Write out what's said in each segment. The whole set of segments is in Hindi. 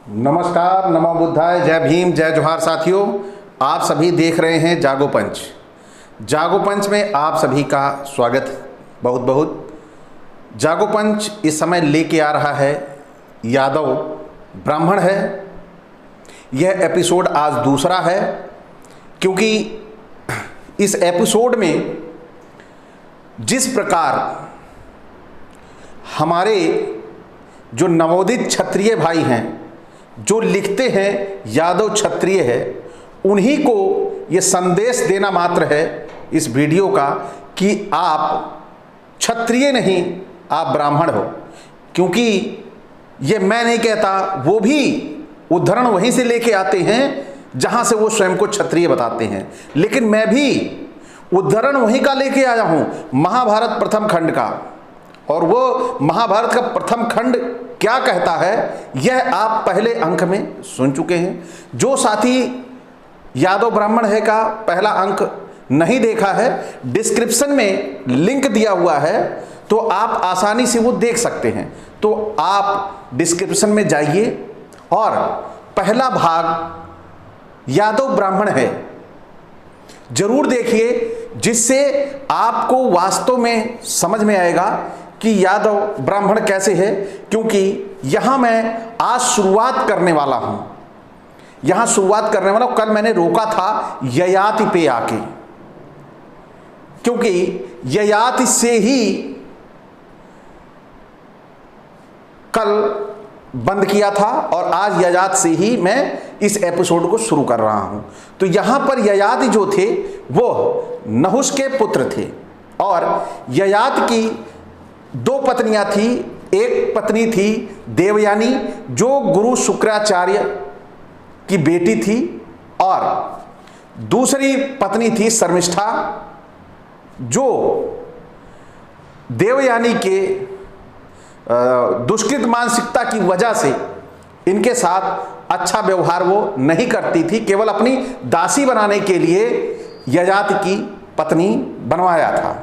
नमस्कार, नमो बुद्धाय, जय भीम, जय जोहार साथियों। आप सभी देख रहे हैं जागो पंच। जागो पंच में आप सभी का स्वागत बहुत बहुत। जागो पंच इस समय लेके आ रहा है यादव ब्राह्मण है। यह एपिसोड आज दूसरा है, क्योंकि इस एपिसोड में जिस प्रकार हमारे जो नवोदित क्षत्रिय भाई हैं, जो लिखते हैं यादव क्षत्रिय है, उन्हीं को ये संदेश देना मात्र है इस वीडियो का कि आप क्षत्रिय नहीं, आप ब्राह्मण हो। क्योंकि ये मैं नहीं कहता, वो भी उद्धरण वहीं से लेके आते हैं जहां से वो स्वयं को क्षत्रिय बताते हैं। लेकिन मैं भी उद्धरण वहीं का लेके आया हूं, महाभारत प्रथम खंड का। और वो महाभारत का प्रथम खंड क्या कहता है, यह आप पहले अंक में सुन चुके हैं। जो साथी यादव ब्राह्मण है का पहला अंक नहीं देखा है, डिस्क्रिप्शन में लिंक दिया हुआ है, तो आप आसानी से वो देख सकते हैं। तो आप डिस्क्रिप्शन में जाइए और पहला भाग यादव ब्राह्मण है जरूर देखिए, जिससे आपको वास्तव में समझ में आएगा कि यादव ब्राह्मण कैसे है। क्योंकि यहां मैं आज शुरुआत करने वाला हूं, यहां शुरुआत करने वाला हूं। कल मैंने रोका था ययाति पे आके, क्योंकि ययाति से ही कल बंद किया था और आज ययाति से ही मैं इस एपिसोड को शुरू कर रहा हूं। तो यहां पर ययाति जो थे वो नहुष के पुत्र थे, और ययाति की दो पत्नियां थी। एक पत्नी थी देवयानी, जो गुरु शुक्राचार्य की बेटी थी, और दूसरी पत्नी थी शर्मिष्ठा, जो देवयानी के दुष्कृत मानसिकता की वजह से इनके साथ अच्छा व्यवहार वो नहीं करती थी, केवल अपनी दासी बनाने के लिए ययाति की पत्नी बनवाया था।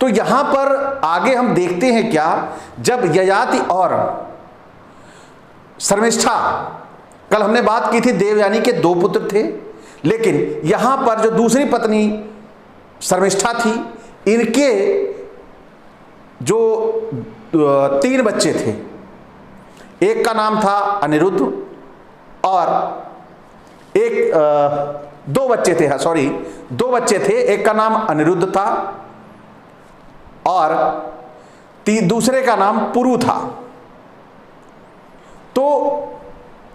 तो यहां पर आगे हम देखते हैं क्या, जब ययाति और शर्मिष्ठा, कल हमने बात की थी देवयानी के दो पुत्र थे, लेकिन यहां पर जो दूसरी पत्नी शर्मिष्ठा थी, इनके जो 3 बच्चे थे। एक का नाम था अनिरुद्ध, और एक 2 बच्चे थे, सॉरी 2 बच्चे थे। एक का नाम अनिरुद्ध था और दूसरे का नाम पुरु था। तो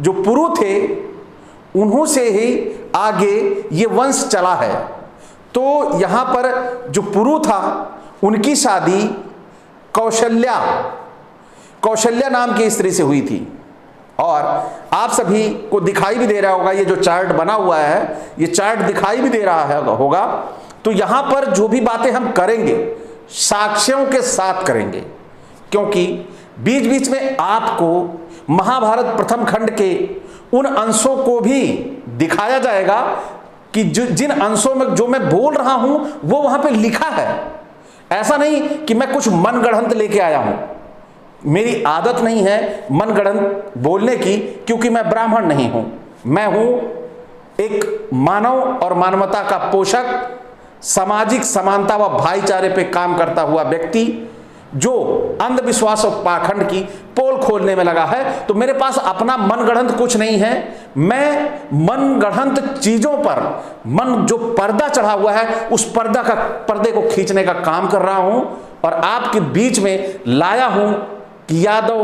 जो पुरु थे, उन्हों से ही आगे ये वंश चला है। तो यहां पर जो पुरु था, उनकी शादी कौशल्या नाम की स्त्री से हुई थी। और आप सभी को दिखाई भी दे रहा होगा, ये जो चार्ट बना हुआ है, ये चार्ट दिखाई भी दे रहा होगा। तो यहां पर जो भी बातें हम करेंगे, साक्ष्यों के साथ करेंगे, क्योंकि बीच बीच में आपको महाभारत प्रथम खंड के उन अंशों को भी दिखाया जाएगा कि जिन अंशों में जो मैं बोल रहा हूं वो वहां पे लिखा है। ऐसा नहीं कि मैं कुछ मनगढ़ंत लेके आया हूं, मेरी आदत नहीं है मनगढ़ंत बोलने की, क्योंकि मैं ब्राह्मण नहीं हूं। मैं हूं एक मानव और मानवता का पोषक, सामाजिक समानता व भाईचारे पे काम करता हुआ व्यक्ति, जो अंधविश्वास और पाखंड की पोल खोलने में लगा है। तो मेरे पास अपना मनगढ़ंत कुछ नहीं है। मैं मनगढ़ंत चीजों पर जो पर्दा चढ़ा हुआ है, उस पर्दे को खींचने का काम कर रहा हूं, और आपके बीच में लाया हूं कि यादव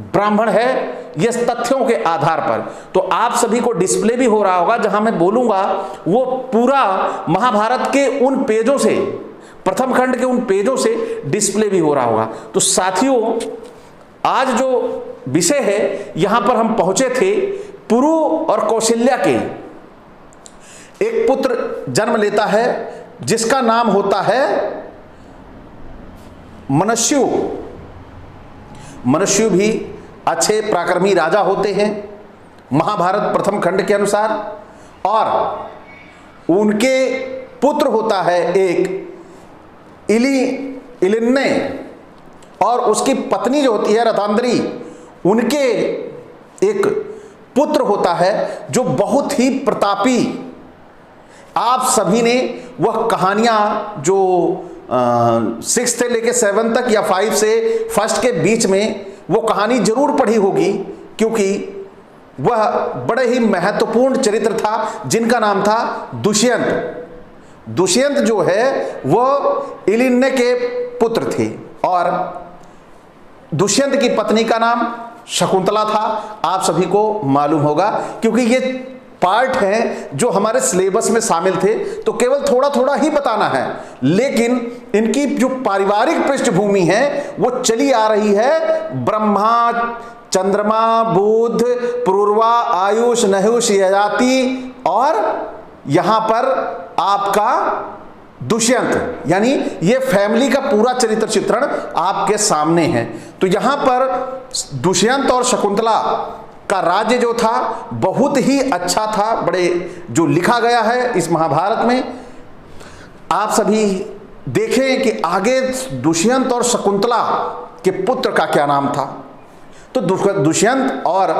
ब्राह्मण है, ये तथ्यों के आधार पर। तो आप सभी को डिस्प्ले भी हो रहा होगा, जहां मैं बोलूंगा वो पूरा महाभारत के उन पेजों से, प्रथम खंड के उन पेजों से डिस्प्ले भी हो रहा होगा। तो साथियों, आज जो विषय है, यहां पर हम पहुंचे थे पुरु और कौशल्या के एक पुत्र जन्म लेता है, जिसका नाम होता है मनस्यु। मनस्यु भी अच्छे पराक्रमी राजा होते हैं महाभारत प्रथम खंड के अनुसार, और उनके पुत्र होता है एक इलिन्ने, और उसकी पत्नी जो होती है रथांदरी, उनके एक पुत्र होता है जो बहुत ही प्रतापी, आप सभी ने वह कहानियां जो 6 से लेके 7 तक या 5 से 1 के बीच में वो कहानी जरूर पढ़ी होगी, क्योंकि वह बड़े ही महत्वपूर्ण चरित्र था जिनका नाम था दुष्यंत। दुष्यंत जो है वो इलिन्य के पुत्र थे और दुष्यंत की पत्नी का नाम शकुंतला था। आप सभी को मालूम होगा, क्योंकि ये पार्ट हैं जो हमारे सिलेबस में शामिल थे, तो केवल थोड़ा थोड़ा ही बताना है, लेकिन इनकी जो पारिवारिक पृष्ठभूमि है वो चली आ रही है ब्रह्मा, चंद्रमा, बुध, पूर्वा, आयुष, नहुष, यजाति और यहां पर आपका दुष्यंत, यानी ये फैमिली का पूरा चरित्र चित्रण आपके सामने है। तो यहां पर दुष्यंत और शकुंतला का राज्य जो था बहुत ही अच्छा था, बड़े जो लिखा गया है इस महाभारत में। आप सभी देखें कि आगे दुष्यंत और शकुंतला के पुत्र का क्या नाम था। तो दुष्यंत और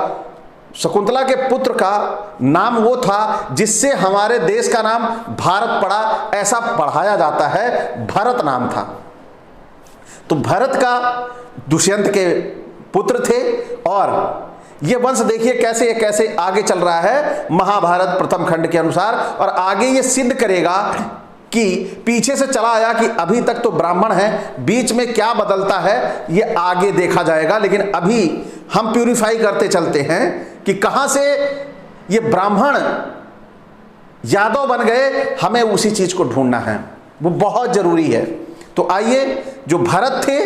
शकुंतला के पुत्र का नाम वो था जिससे हमारे देश का नाम भारत पड़ा, ऐसा पढ़ाया जाता है, भरत नाम था। तो भरत का दुष्यंत के पुत्र थे और ये वंश देखिए कैसे आगे चल रहा है महाभारत प्रथम खंड के अनुसार। और आगे ये सिद्ध करेगा कि पीछे से चला आया कि अभी तक तो ब्राह्मण है, बीच में क्या बदलता है ये आगे देखा जाएगा, लेकिन अभी हम प्यूरिफाई करते चलते हैं कि कहां से ये ब्राह्मण यादव बन गए, हमें उसी चीज को ढूंढना है, वो बहुत जरूरी है। तो आइए, जो भरत थे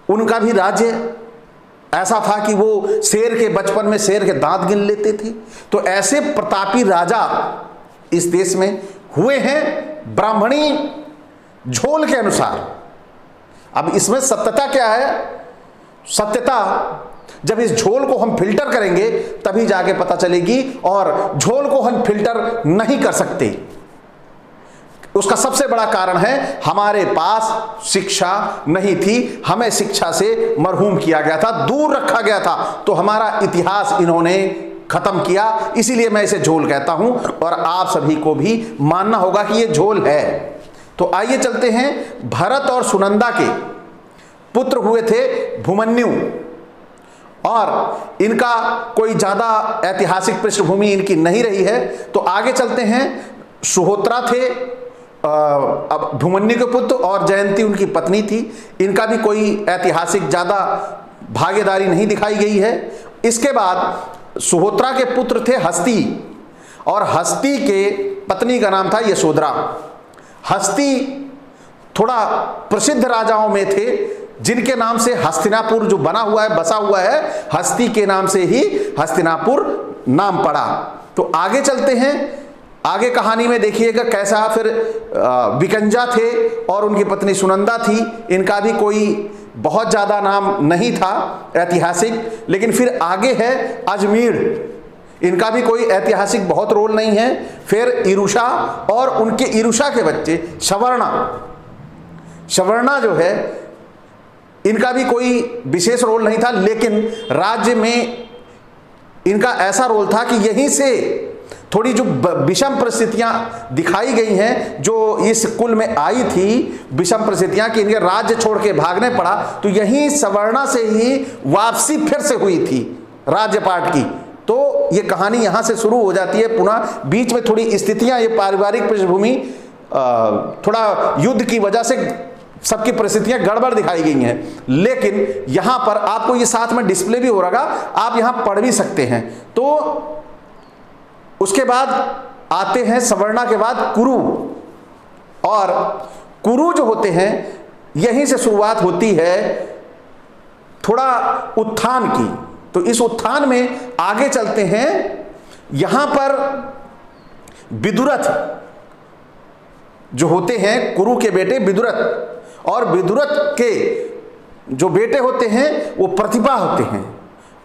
उनका भी राज्य ऐसा था कि वो शेर के बचपन में शेर के दांत गिन लेते थे। तो ऐसे प्रतापी राजा इस देश में हुए हैं ब्राह्मणी झोल के अनुसार। अब इसमें सत्यता क्या है? सत्यता जब इस झोल को हम फिल्टर करेंगे तभी जाके पता चलेगी, और झोल को हम फिल्टर नहीं कर सकते। उसका सबसे बड़ा कारण है हमारे पास शिक्षा नहीं थी, हमें शिक्षा से मरहूम किया गया था, दूर रखा गया था। तो हमारा इतिहास इन्होंने खत्म किया, इसीलिए मैं इसे झोल कहता हूं, और आप सभी को भी मानना होगा कि यह झोल है। तो आइए चलते हैं, भरत और सुनंदा के पुत्र हुए थे भूमन्यु, और इनका कोई ज्यादा ऐतिहासिक पृष्ठभूमि इनकी नहीं रही है। तो आगे चलते हैं, सुहोत्रा थे अब भूमन्यु के पुत्र, और जयंती उनकी पत्नी थी। इनका भी कोई ऐतिहासिक ज्यादा भागीदारी नहीं दिखाई गई है। इसके बाद सुहोत्रा के पुत्र थे हस्ती, और हस्ती के पत्नी का नाम था यशोधरा। हस्ती थोड़ा प्रसिद्ध राजाओं में थे जिनके नाम से हस्तिनापुर जो बना हुआ है, बसा हुआ है, हस्ती के नाम से ही हस्तिनापुर नाम पड़ा। तो आगे चलते हैं, आगे कहानी में देखिएगा कैसा। फिर विकंजा थे और उनकी पत्नी सुनंदा थी। इनका भी कोई बहुत ज़्यादा नाम नहीं था ऐतिहासिक। लेकिन फिर आगे है अजमेर, इनका भी कोई ऐतिहासिक बहुत रोल नहीं है। फिर इरुषा और उनके इरुषा के बच्चे शवर्णा, शवर्णा जो है इनका भी कोई विशेष रोल नहीं था, लेकिन राज्य में इनका ऐसा रोल था कि यहीं से थोड़ी जो विषम परिस्थितियां दिखाई गई हैं जो इस कुल में आई थी, विषम परिस्थितियां कि इनके राज्य छोड़ के भागने पड़ा, तो यहीं सवर्णा से ही वापसी फिर से हुई थी राज्यपाट की। तो ये कहानी यहां से शुरू हो जाती है पुनः। बीच में थोड़ी स्थितियां, ये पारिवारिक पृष्ठभूमि थोड़ा युद्ध की वजह से सबकी परिस्थितियां गड़बड़ दिखाई गई हैं, लेकिन यहां पर आपको ये साथ में डिस्प्ले भी हो रहा, आप यहां पढ़ भी सकते हैं। तो उसके बाद आते हैं सवर्णा के बाद कुरु, और कुरु जो होते हैं यहीं से शुरुआत होती है थोड़ा उत्थान की। तो इस उत्थान में आगे चलते हैं, यहां पर विदुरथ जो होते हैं, कुरु के बेटे विदुरथ, और विदुरथ के जो बेटे होते हैं वो प्रतिभा होते हैं।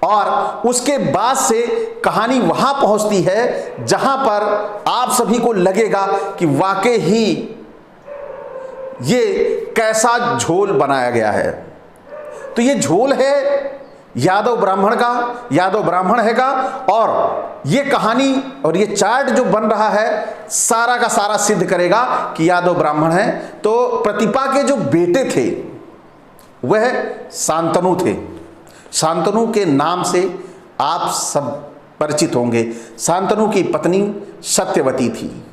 और उसके बाद से कहानी वहां पहुंचती है जहां पर आप सभी को लगेगा कि वाकई ही ये कैसा झोल बनाया गया है। तो ये झोल है यादव ब्राह्मण हैगा। और ये कहानी और ये चार्ट जो बन रहा है सारा का सारा सिद्ध करेगा कि यादव ब्राह्मण है। तो प्रतिपा के जो बेटे थे वह शांतनु थे। शांतनु के नाम से आप सब परिचित होंगे। शांतनु की पत्नी सत्यवती थी।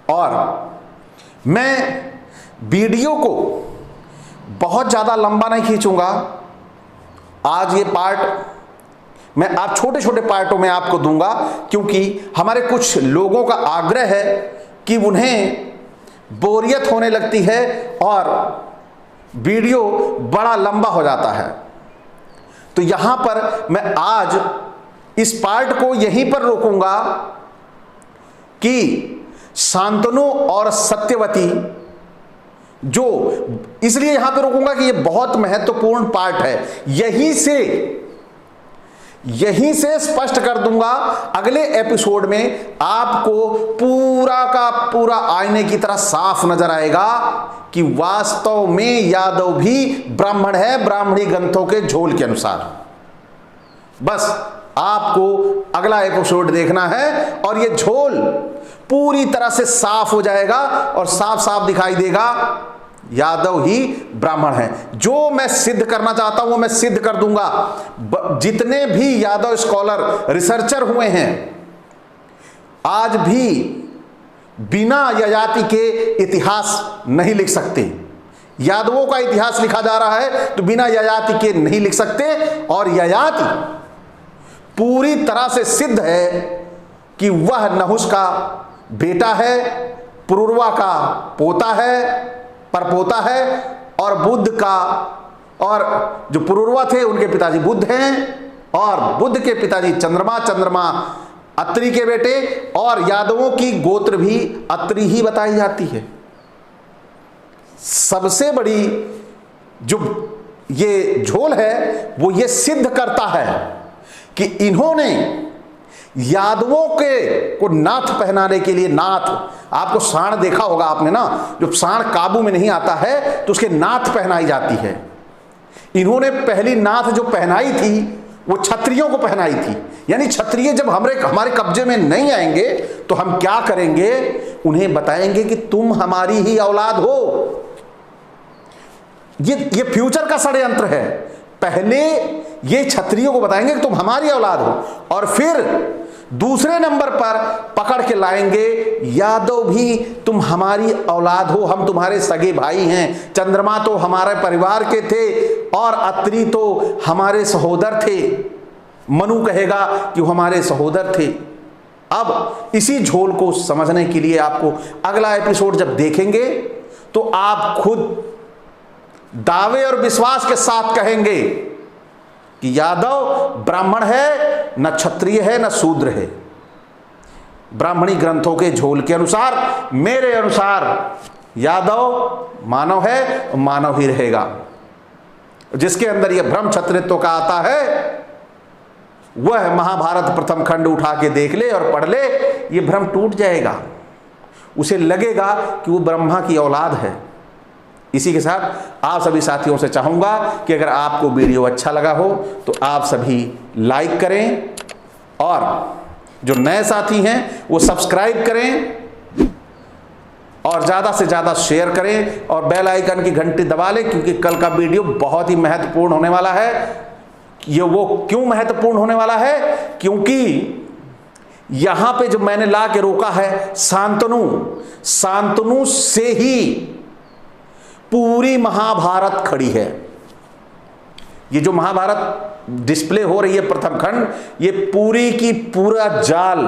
और मैं वीडियो को बहुत ज़्यादा लंबा नहीं खींचूंगा। आज ये पार्ट मैं आप छोटे छोटे पार्टों में आपको दूंगा, क्योंकि हमारे कुछ लोगों का आग्रह है कि उन्हें बोरियत होने लगती है और वीडियो बड़ा लंबा हो जाता है। तो यहां पर मैं आज इस पार्ट को यहीं पर रोकूंगा कि शांतनु और सत्यवती, जो इसलिए यहां पर रोकूंगा कि यह बहुत महत्वपूर्ण पार्ट है। यहीं से स्पष्ट कर दूंगा। अगले एपिसोड में आपको पूरा का पूरा आईने की तरह साफ नजर आएगा कि वास्तव में यादव भी ब्राह्मण है, ब्राह्मणी ग्रंथों के झोल के अनुसार। बस आपको अगला एपिसोड देखना है और ये झोल पूरी तरह से साफ हो जाएगा और साफ साफ दिखाई देगा यादव ही ब्राह्मण है। जो मैं सिद्ध करना चाहता हूं वो मैं सिद्ध कर दूंगा। जितने भी यादव स्कॉलर रिसर्चर हुए हैं आज भी बिना ययाति के इतिहास नहीं लिख सकते। यादवों का इतिहास लिखा जा रहा है तो बिना ययाति के नहीं लिख सकते। और ययाति पूरी तरह से सिद्ध है कि वह नहुष का बेटा है, पुरुरवा का पोता है, परपोता है, और बुद्ध का, और जो पुरुरवा थे उनके पिताजी बुद्ध हैं, और बुद्ध के पिताजी चंद्रमा अत्रि के बेटे, और यादवों की गोत्र भी अत्रि ही बताई जाती है। सबसे बड़ी जो ये झोल है वो ये सिद्ध करता है कि इन्होंने यादवों के को नाथ पहनाने के लिए, नाथ आपको साण देखा होगा आपने ना, जब साण काबू में नहीं आता है तो उसके नाथ पहनाई जाती है। इन्होंने पहली नाथ जो पहनाई थी वो क्षत्रियों को पहनाई थी। यानी क्षत्रिय जब हमारे कब्जे में नहीं आएंगे तो हम क्या करेंगे, उन्हें बताएंगे कि तुम हमारी ही औलाद हो। ये फ्यूचर का षड्यंत्र है। पहले ये क्षत्रियों को बताएंगे कि तुम हमारी औलाद हो, और फिर दूसरे नंबर पर पकड़ के लाएंगे यादव भी तुम हमारी औलाद हो, हम तुम्हारे सगे भाई हैं। चंद्रमा तो हमारे परिवार के थे और अत्रि तो हमारे सहोदर थे। मनु कहेगा कि वो हमारे सहोदर थे। अब इसी झोल को समझने के लिए आपको अगला एपिसोड जब देखेंगे तो आप खुद दावे और विश्वास के साथ कहेंगे कि यादव ब्राह्मण है, न क्षत्रिय है, न शूद्र है। ब्राह्मणी ग्रंथों के झोल के अनुसार, मेरे अनुसार यादव मानव है, मानव ही रहेगा। जिसके अंदर यह भ्रम क्षत्रित्व का आता है वह महाभारत प्रथम खंड उठा के देख ले और पढ़ ले, यह भ्रम टूट जाएगा। उसे लगेगा कि वो ब्रह्मा की औलाद है। इसी के साथ आप सभी साथियों से चाहूँगा कि अगर आपको वीडियो अच्छा लगा हो तो आप सभी लाइक करें, और जो नए साथी हैं वो सब्सक्राइब करें, और ज़्यादा से ज़्यादा शेयर करें, और बेल आइकन की घंटी दबा लें, क्योंकि कल का वीडियो बहुत ही महत्वपूर्ण होने वाला है। ये वो क्यों महत्वपूर्ण होने वाला है, क्योंकि यहाँ पे जो मैंने ला के रोका है शांतनु से ही पूरी महाभारत खड़ी है। ये जो महाभारत डिस्प्ले हो रही है प्रथम खंड, ये पूरी की पूरा जाल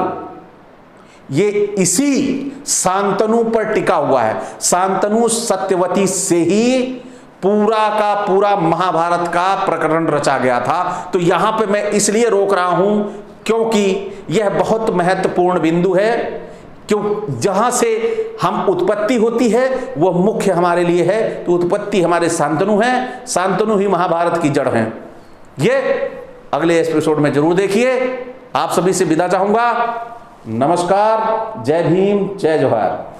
ये इसी शांतनु पर टिका हुआ है। शांतनु सत्यवती से ही पूरा का पूरा महाभारत का प्रकरण रचा गया था। तो यहां पे मैं इसलिए रोक रहा हूं क्योंकि यह बहुत महत्वपूर्ण बिंदु है, क्यों जहां से हम उत्पत्ति होती है वह मुख्य हमारे लिए है। तो उत्पत्ति हमारे शांतनु है, शांतनु ही महाभारत की जड़ है। ये अगले एपिसोड में जरूर देखिए। आप सभी से विदा चाहूंगा। नमस्कार, जय भीम, जय जोहार।